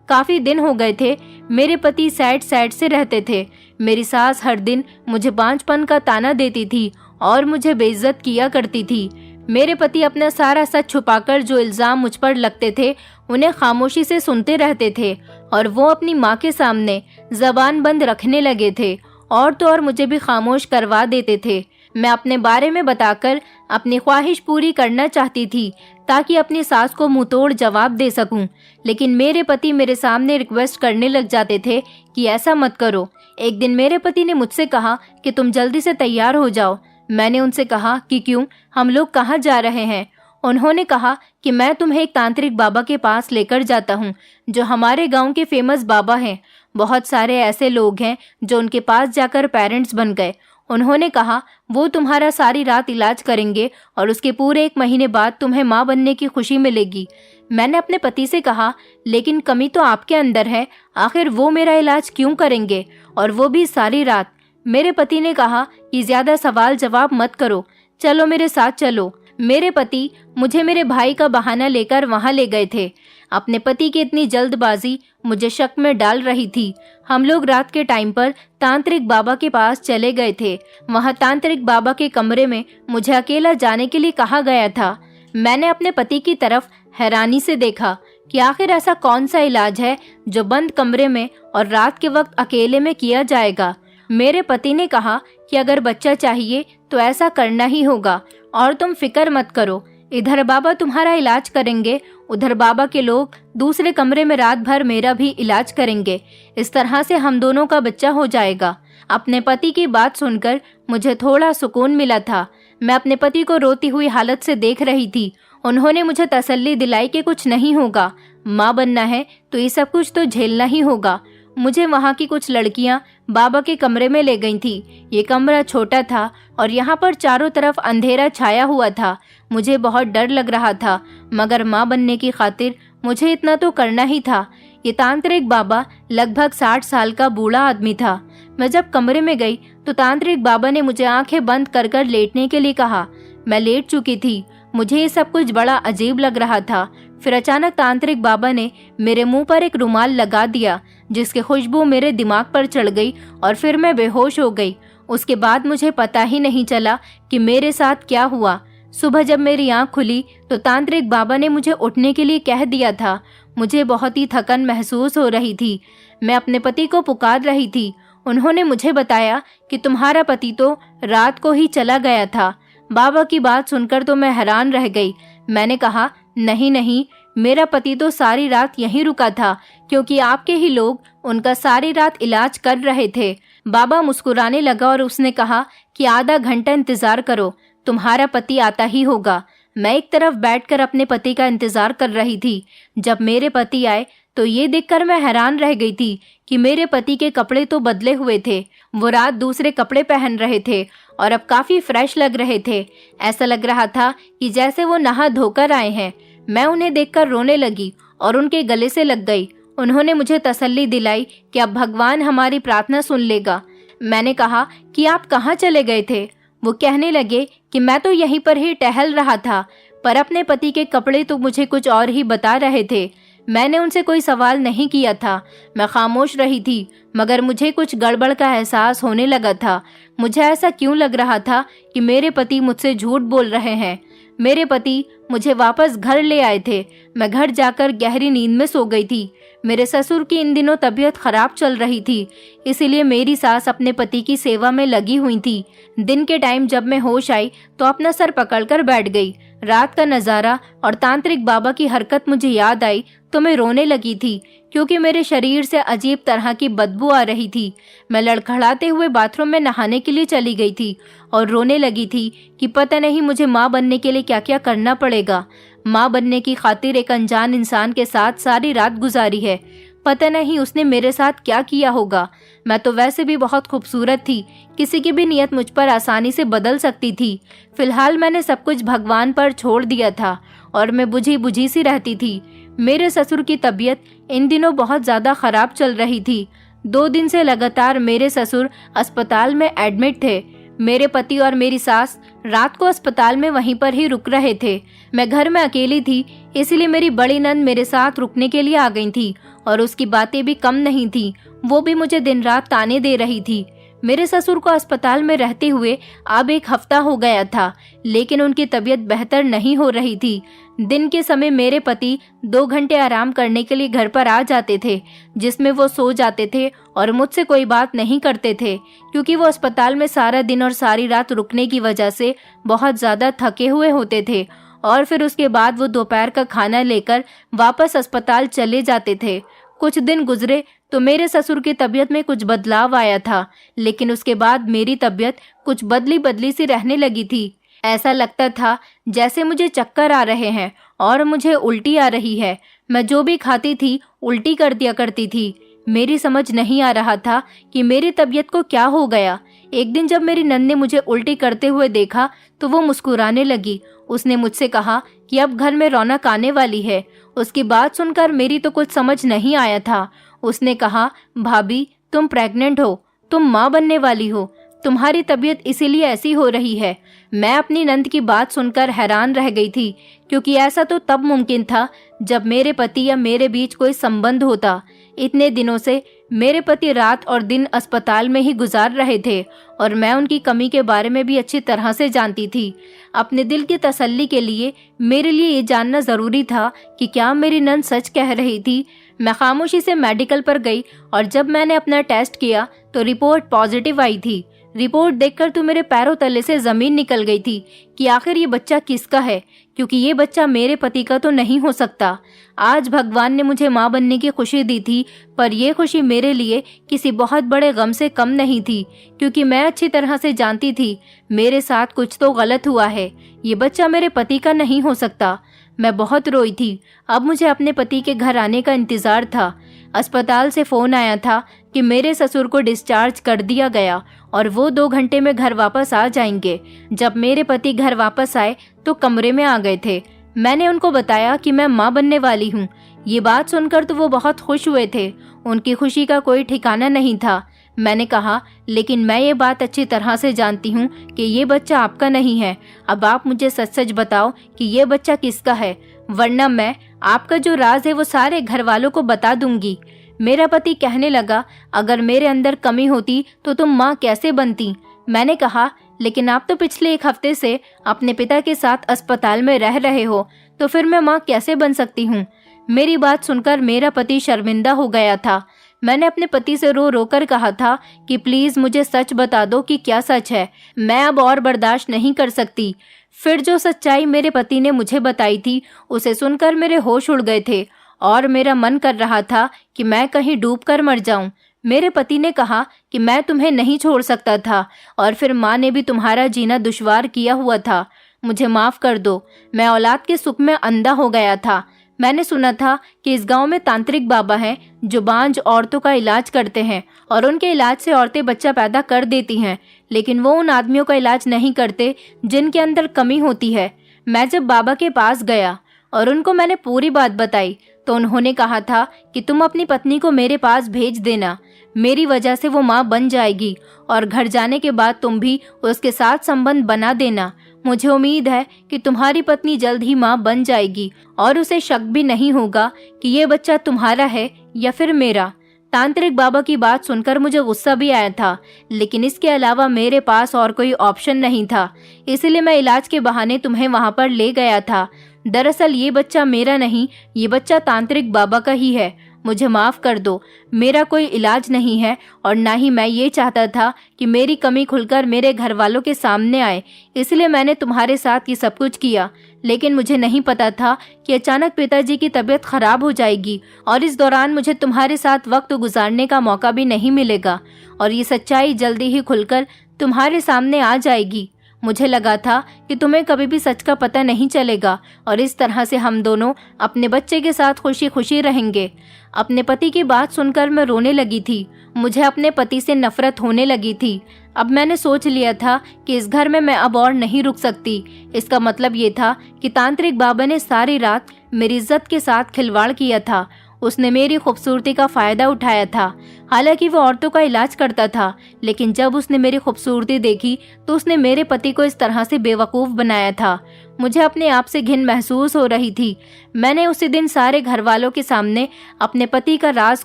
[SPEAKER 1] काफ़ी दिन हो गए थे। मेरे पति सैड से रहते थे। मेरी सास हर दिन मुझे बांझपन का ताना देती थी और मुझे बेइज्जत किया करती थी। मेरे पति अपना सारा सच छुपाकर जो इल्ज़ाम मुझ पर लगते थे उन्हें खामोशी से सुनते रहते थे और वो अपनी माँ के सामने जबान बंद रखने लगे थे और तो और मुझे भी खामोश करवा देते थे। मैं अपने बारे में बताकर अपनी ख्वाहिश पूरी करना चाहती थी ताकि अपनी सास को मुंहतोड़ जवाब दे सकूं, लेकिन मेरे पति मेरे सामने रिक्वेस्ट करने लग जाते थे कि ऐसा मत करो। एक दिन मेरे पति ने मुझसे कहा कि तुम जल्दी से तैयार हो जाओ। मैंने उनसे कहा कि क्यों, हम लोग कहाँ जा रहे हैं? उन्होंने कहा कि मैं तुम्हें एक तांत्रिक बाबा के पास लेकर जाता हूँ जो हमारे गांव के फेमस बाबा हैं। बहुत सारे ऐसे लोग हैं जो उनके पास जाकर पेरेंट्स बन गए। उन्होंने कहा वो तुम्हारा सारी रात इलाज करेंगे और उसके पूरे 1 महीने बाद तुम्हें माँ बनने की खुशी मिलेगी। मैंने अपने पति से कहा लेकिन कमी तो आपके अंदर है, आखिर वो मेरा इलाज क्यों करेंगे और वो भी सारी रात? मेरे पति ने कहा कि ज्यादा सवाल जवाब मत करो, चलो मेरे साथ चलो। मेरे पति मुझे मेरे भाई का बहाना लेकर वहां ले गए थे। अपने पति की इतनी जल्दबाजी मुझे शक में डाल रही थी। हम लोग रात के टाइम पर तांत्रिक बाबा के पास चले गए थे। वहां तांत्रिक बाबा के कमरे में मुझे अकेला जाने के लिए कहा गया था। मैंने अपने पति की तरफ हैरानी से देखा कि आखिर ऐसा कौन सा इलाज है जो बंद कमरे में और रात के वक्त अकेले में किया जाएगा। मेरे पति ने कहा कि अगर बच्चा चाहिए तो ऐसा करना ही होगा और तुम फिक्र मत करो, इधर बाबा तुम्हारा इलाज करेंगे, उधर बाबा के लोग दूसरे कमरे में रात भर मेरा भी इलाज करेंगे। इस तरह से हम दोनों का बच्चा हो जाएगा। अपने पति की बात सुनकर मुझे थोड़ा सुकून मिला था। मैं अपने पति को रोती हुई हालत से देख रही थी। उन्होंने मुझे तसल्ली दिलाई कि कुछ नहीं होगा, माँ बनना है तो ये सब कुछ तो झेलना ही होगा। मुझे वहाँ की कुछ लड़कियाँ बाबा के कमरे में ले गई थी। ये कमरा छोटा था और यहाँ पर चारों तरफ अंधेरा छाया हुआ था। मुझे बहुत डर लग रहा था, मगर माँ बनने की खातिर मुझे इतना तो करना ही था। ये तांत्रिक बाबा लगभग 60 साल का बूढ़ा आदमी था। मैं जब कमरे में गई तो तांत्रिक बाबा ने मुझे आंखें बंद कर कर लेटने के लिए कहा। मैं लेट चुकी थी। मुझे ये सब कुछ बड़ा अजीब लग रहा था। फिर अचानक तांत्रिक बाबा ने मेरे मुंह पर एक रुमाल लगा दिया जिसकी खुशबू मेरे दिमाग पर चढ़ गई और फिर मैं बेहोश हो गई। उसके बाद मुझे पता ही नहीं चला कि मेरे साथ क्या हुआ। सुबह जब मेरी आंख खुली तो तांत्रिक बाबा ने मुझे उठने के लिए कह दिया था। मुझे बहुत ही थकन महसूस हो रही थी। मैं अपने पति को पुकार रही थी। उन्होंने मुझे बताया कि तुम्हारा पति तो रात को ही चला गया था। बाबा की बात सुनकर तो मैं हैरान रह गई। मैंने कहा नहीं, मेरा पति तो सारी रात यहीं रुका था क्योंकि आपके ही लोग उनका सारी रात इलाज कर रहे थे। बाबा मुस्कुराने लगा और उसने कहा कि आधा घंटा इंतजार करो, तुम्हारा पति आता ही होगा। मैं एक तरफ बैठकर अपने पति का इंतजार कर रही थी। जब मेरे पति आए तो ये देखकर मैं हैरान रह गई थी कि मेरे पति के कपड़े तो बदले हुए थे। वो रात दूसरे कपड़े पहन रहे थे और अब काफी फ्रेश लग रहे थे। ऐसा लग रहा था कि जैसे वो नहा धोकर आए हैं। मैं उन्हें देखकर रोने लगी और उनके गले से लग गई। उन्होंने मुझे तसल्ली दिलाई कि अब भगवान हमारी प्रार्थना सुन लेगा। मैंने कहा कि आप कहाँ चले गए थे? वो कहने लगे कि मैं तो यहीं पर ही टहल रहा था, पर अपने पति के कपड़े तो मुझे कुछ और ही बता रहे थे। मैंने उनसे कोई सवाल नहीं किया था। मैं खामोश रही थी, मगर मुझे कुछ गड़बड़ का एहसास होने लगा था। मुझे ऐसा क्यों लग रहा था कि मेरे पति मुझसे झूठ बोल रहे हैं। मेरे पति मुझे वापस घर ले आए थे। मैं घर जाकर गहरी नींद में सो गई थी। मेरे ससुर की इन दिनों तबीयत खराब चल रही थी, इसीलिए मेरी सास अपने पति की सेवा में लगी हुई थी। दिन के टाइम जब मैं होश आई तो अपना सर पकड़कर बैठ गई। रात का नज़ारा और तांत्रिक बाबा की हरकत मुझे याद आई तो मैं रोने लगी थी, क्योंकि मेरे शरीर से अजीब तरह की बदबू आ रही थी। मैं लड़खड़ाते हुए बाथरूम में नहाने के लिए चली गई थी और रोने लगी थी कि पता नहीं मुझे माँ बनने के लिए क्या क्या करना पड़ेगा। माँ बनने की खातिर एक अनजान इंसान के साथ सारी रात गुजारी है। पता नहीं उसने मेरे साथ क्या किया होगा। मैं तो वैसे भी बहुत खूबसूरत थी, किसी की भी नियत मुझ पर आसानी से बदल सकती थी। फिलहाल मैंने सब कुछ भगवान पर छोड़ दिया था और मैं बुझी बुझी सी रहती थी। मेरे ससुर की तबीयत इन दिनों बहुत ज़्यादा खराब चल रही थी। 2 दिन से लगातार मेरे ससुर अस्पताल में एडमिट थे। मेरे पति और मेरी सास रात को अस्पताल में वहीं पर ही रुक रहे थे। मैं घर में अकेली थी, इसलिए मेरी बड़ी नंद मेरे साथ रुकने के लिए आ गई थी और उसकी बातें भी कम नहीं थी। वो भी मुझे दिन रात ताने दे रही थी। मेरे ससुर को अस्पताल में रहते हुए अब 1 हफ्ता हो गया था, लेकिन उनकी तबीयत बेहतर नहीं हो रही थी। दिन के समय मेरे पति 2 घंटे आराम करने के लिए घर पर आ जाते थे, जिसमें वो सो जाते थे और मुझसे कोई बात नहीं करते थे, क्योंकि वो अस्पताल में सारा दिन और सारी रात रुकने की वजह से बहुत ज़्यादा थके हुए होते थे। और फिर उसके बाद वो दोपहर का खाना लेकर वापस अस्पताल चले जाते थे। कुछ दिन गुजरे तो मेरे ससुर की तबीयत में कुछ बदलाव आया था, लेकिन उसके बाद मेरी तबीयत कुछ बदली बदली सी रहने लगी थी। ऐसा लगता था जैसे मुझे चक्कर आ रहे हैं और मुझे उल्टी आ रही है। मैं जो भी खाती थी उल्टी कर दिया करती थी। मेरी समझ नहीं आ रहा था कि मेरी तबीयत को क्या हो गया। एक दिन जब मेरी नंद ने मुझे उल्टी करते हुए देखा तो वो मुस्कुराने लगी। उसने मुझसे कहा कि अब घर में रौनक आने वाली है। उसकी बात सुनकर मेरी तो कुछ समझ नहीं आया था। उसने कहा, भाभी तुम प्रेग्नेंट हो, तुम माँ बनने वाली हो, तुम्हारी तबीयत इसीलिए ऐसी हो रही है। मैं अपनी नंद की बात सुनकर हैरान रह गई थी, क्योंकि ऐसा तो तब मुमकिन था जब मेरे पति या मेरे बीच कोई संबंध होता। इतने दिनों से मेरे पति रात और दिन अस्पताल में ही गुजार रहे थे और मैं उनकी कमी के बारे में भी अच्छी तरह से जानती थी। अपने दिल की तसल्ली के लिए मेरे लिए ये जानना ज़रूरी था कि क्या मेरी नंद सच कह रही थी। मैं खामोशी से मेडिकल पर गई और जब मैंने अपना टेस्ट किया तो रिपोर्ट पॉजिटिव आई थी। रिपोर्ट देखकर तो मेरे पैरों तले से ज़मीन निकल गई थी कि आखिर ये बच्चा किसका है, क्योंकि ये बच्चा मेरे पति का तो नहीं हो सकता। आज भगवान ने मुझे माँ बनने की खुशी दी थी, पर यह खुशी मेरे लिए किसी बहुत बड़े गम से कम नहीं थी, क्योंकि मैं अच्छी तरह से जानती थी मेरे साथ कुछ तो गलत हुआ है। ये बच्चा मेरे पति का नहीं हो सकता। मैं बहुत रोई थी। अब मुझे अपने पति के घर आने का इंतज़ार था। अस्पताल से फ़ोन आया था कि मेरे ससुर को डिस्चार्ज कर दिया गया और वो 2 घंटे में घर वापस आ जाएंगे। जब मेरे पति घर वापस आए तो कमरे में आ गए थे। मैंने उनको बताया कि मैं माँ बनने वाली हूँ। ये बात सुनकर तो वो बहुत खुश हुए थे। उनकी खुशी का कोई ठिकाना नहीं था। मैंने कहा, लेकिन मैं ये बात अच्छी तरह से जानती हूँ कि ये बच्चा आपका नहीं है। अब आप मुझे सच सच बताओ कि ये बच्चा किसका है, वरना मैं आपका जो राज है वो सारे घर वालों को बता दूंगी। मेरा पति कहने लगा, अगर मेरे अंदर कमी होती तो तुम माँ कैसे बनती। मैंने कहा, लेकिन आप तो पिछले 1 हफ्ते से अपने पिता के साथ अस्पताल में रह रहे हो, तो फिर मैं माँ कैसे बन सकती हूँ। मेरी बात सुनकर मेरा पति शर्मिंदा हो गया था। मैंने अपने पति से रो रो कर कहा था कि प्लीज़ मुझे सच बता दो कि क्या सच है, मैं अब और बर्दाश्त नहीं कर सकती। फिर जो सच्चाई मेरे पति ने मुझे बताई थी उसे सुनकर मेरे होश उड़ गए थे और मेरा मन कर रहा था कि मैं कहीं डूब कर मर जाऊं। मेरे पति ने कहा कि मैं तुम्हें नहीं छोड़ सकता था और फिर माँ ने भी तुम्हारा जीना दुश्वार किया हुआ था। मुझे माफ़ कर दो, मैं औलाद के सुख में अंधा हो गया था। मैंने सुना था कि इस गांव में तांत्रिक बाबा हैं जो बांझ औरतों का इलाज करते हैं और उनके इलाज से औरतें बच्चा पैदा कर देती हैं, लेकिन वो उन आदमियों का इलाज नहीं करते जिनके अंदर कमी होती है। मैं जब बाबा के पास गया और उनको मैंने पूरी बात बताई तो उन्होंने कहा था कि तुम अपनी पत्नी को मेरे पास भेज देना, मेरी वजह से वो माँ बन जाएगी और घर जाने के बाद तुम भी उसके साथ संबंध बना देना। मुझे उम्मीद है कि तुम्हारी पत्नी जल्द ही माँ बन जाएगी और उसे शक भी नहीं होगा कि ये बच्चा तुम्हारा है या फिर मेरा। तांत्रिक बाबा की बात सुनकर मुझे गुस्सा भी आया था, लेकिन इसके अलावा मेरे पास और कोई ऑप्शन नहीं था, इसलिए मैं इलाज के बहाने तुम्हें वहां पर ले गया था। दरअसल ये बच्चा मेरा नहीं, ये बच्चा तांत्रिक बाबा का ही है। मुझे माफ कर दो, मेरा कोई इलाज नहीं है और ना ही मैं ये चाहता था कि मेरी कमी खुलकर मेरे घर वालों के सामने आए, इसलिए मैंने तुम्हारे साथ ये सब कुछ किया। लेकिन मुझे नहीं पता था कि अचानक पिताजी की तबीयत खराब हो जाएगी और इस दौरान मुझे तुम्हारे साथ वक्त गुजारने का मौका भी नहीं मिलेगा और ये सच्चाई जल्दी ही खुलकर तुम्हारे सामने आ जाएगी। मुझे लगा था कि तुम्हें कभी भी सच का पता नहीं चलेगा और इस तरह से हम दोनों अपने बच्चे के साथ खुशी खुशी रहेंगे। अपने पति की बात सुनकर मैं रोने लगी थी। मुझे अपने पति से नफरत होने लगी थी। अब मैंने सोच लिया था कि इस घर में मैं अब और नहीं रुक सकती। इसका मतलब ये था कि तांत्रिक बाबा ने सारी रात मेरी इज्जत के साथ खिलवाड़ किया था। उसने मेरी खूबसूरती का फायदा उठाया था। हालांकि वो औरतों का इलाज करता था, लेकिन जब उसने मेरी खूबसूरती देखी तो उसने मेरे पति को इस तरह से बेवकूफ बनाया था। मुझे अपने आप से घिन महसूस हो रही थी। मैंने उसी दिन सारे घर वालों के सामने अपने पति का राज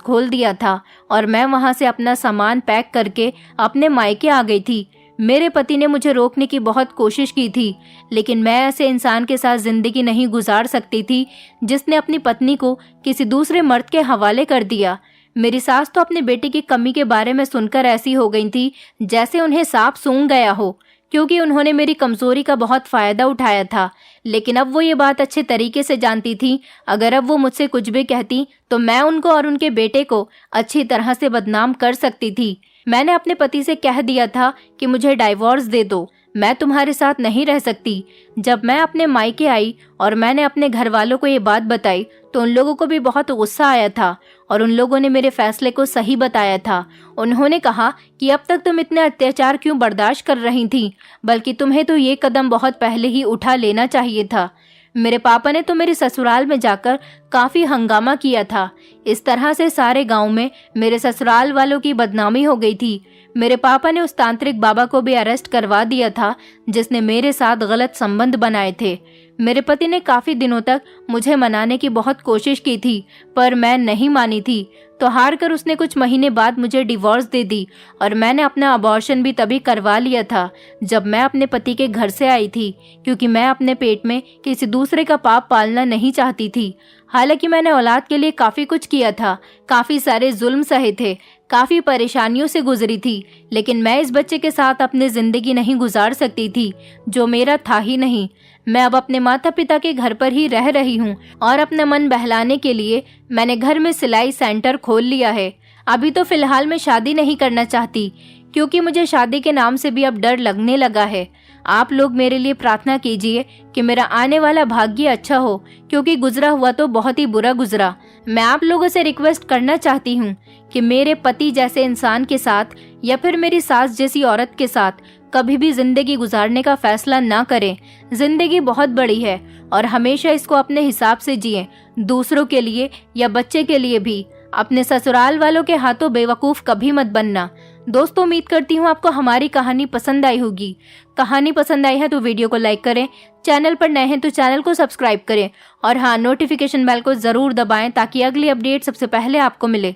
[SPEAKER 1] खोल दिया था और मैं वहां से अपना सामान पैक करके अपने मायके आ गई थी। मेरे पति ने मुझे रोकने की बहुत कोशिश की थी, लेकिन मैं ऐसे इंसान के साथ जिंदगी नहीं गुजार सकती थी जिसने अपनी पत्नी को किसी दूसरे मर्द के हवाले कर दिया। मेरी सास तो अपने बेटे की कमी के बारे में सुनकर ऐसी हो गई थी जैसे उन्हें सांप सूंघ गया हो, क्योंकि उन्होंने मेरी कमजोरी का बहुत फायदा उठाया था। लेकिन अब वो ये बात अच्छे तरीके से जानती थी, अगर अब वो मुझसे कुछ भी कहती तो मैं उनको और उनके बेटे को अच्छी तरह से बदनाम कर सकती थी। मैंने अपने पति से कह दिया था कि मुझे डाइवोर्स दे दो, मैं तुम्हारे साथ नहीं रह सकती। जब मैं अपने मायके आई और मैंने अपने घर वालों को ये बात बताई तो उन लोगों को भी बहुत गुस्सा आया था और उन लोगों ने मेरे फैसले को सही बताया था। उन्होंने कहा कि अब तक तुम इतने अत्याचार क्यों बर्दाश्त कर रही थी, बल्कि तुम्हें तो ये कदम बहुत पहले ही उठा लेना चाहिए था। मेरे पापा ने तो मेरे ससुराल में जाकर काफी हंगामा किया था। इस तरह से सारे गांव में मेरे ससुराल वालों की बदनामी हो गई थी। मेरे पापा ने उस तांत्रिक बाबा को भी अरेस्ट करवा दिया था जिसने मेरे साथ गलत संबंध बनाए थे। मेरे पति ने काफी दिनों तक मुझे मनाने की बहुत कोशिश की थी, पर मैं नहीं मानी थी, तो हार कर उसने कुछ महीने बाद मुझे डिवोर्स दे दी और मैंने अपना अबॉर्शन भी तभी करवा लिया था जब मैं अपने पति के घर से आई थी, क्योंकि मैं अपने पेट में किसी दूसरे का पाप पालना नहीं चाहती थी। हालांकि मैंने औलाद के लिए काफी कुछ किया था, काफी सारे जुल्म सहे थे, काफी परेशानियों से गुजरी थी, लेकिन मैं इस बच्चे के साथ अपनी जिंदगी नहीं गुजार सकती थी जो मेरा था ही नहीं। मैं अब अपने माता पिता के घर पर ही रह रही हूँ और अपना मन बहलाने के लिए मैंने घर में सिलाई सेंटर खोल लिया है। अभी तो फिलहाल मैं शादी नहीं करना चाहती, क्योंकि मुझे शादी के नाम से भी अब डर लगने लगा है। आप लोग मेरे लिए प्रार्थना कीजिए कि मेरा आने वाला भाग्य अच्छा हो, क्योंकि गुजरा हुआ तो बहुत ही बुरा गुजरा। मैं आप लोगों से रिक्वेस्ट करना चाहती हूँ कि मेरे पति जैसे इंसान के साथ या फिर मेरी सास जैसी औरत के साथ कभी भी जिंदगी गुजारने का फैसला ना करें। जिंदगी बहुत बड़ी है और हमेशा इसको अपने हिसाब से जिएं, दूसरों के लिए या बच्चे के लिए भी। अपने ससुराल वालों के हाथों बेवकूफ कभी मत बनना। दोस्तों, उम्मीद करती हूँ आपको हमारी कहानी पसंद आई होगी। कहानी पसंद आई है तो वीडियो को लाइक करें, चैनल पर नए हैं तो चैनल को सब्सक्राइब करें और हाँ, नोटिफिकेशन बेल को जरूर दबाएं ताकि अगली अपडेट सबसे पहले आपको मिले।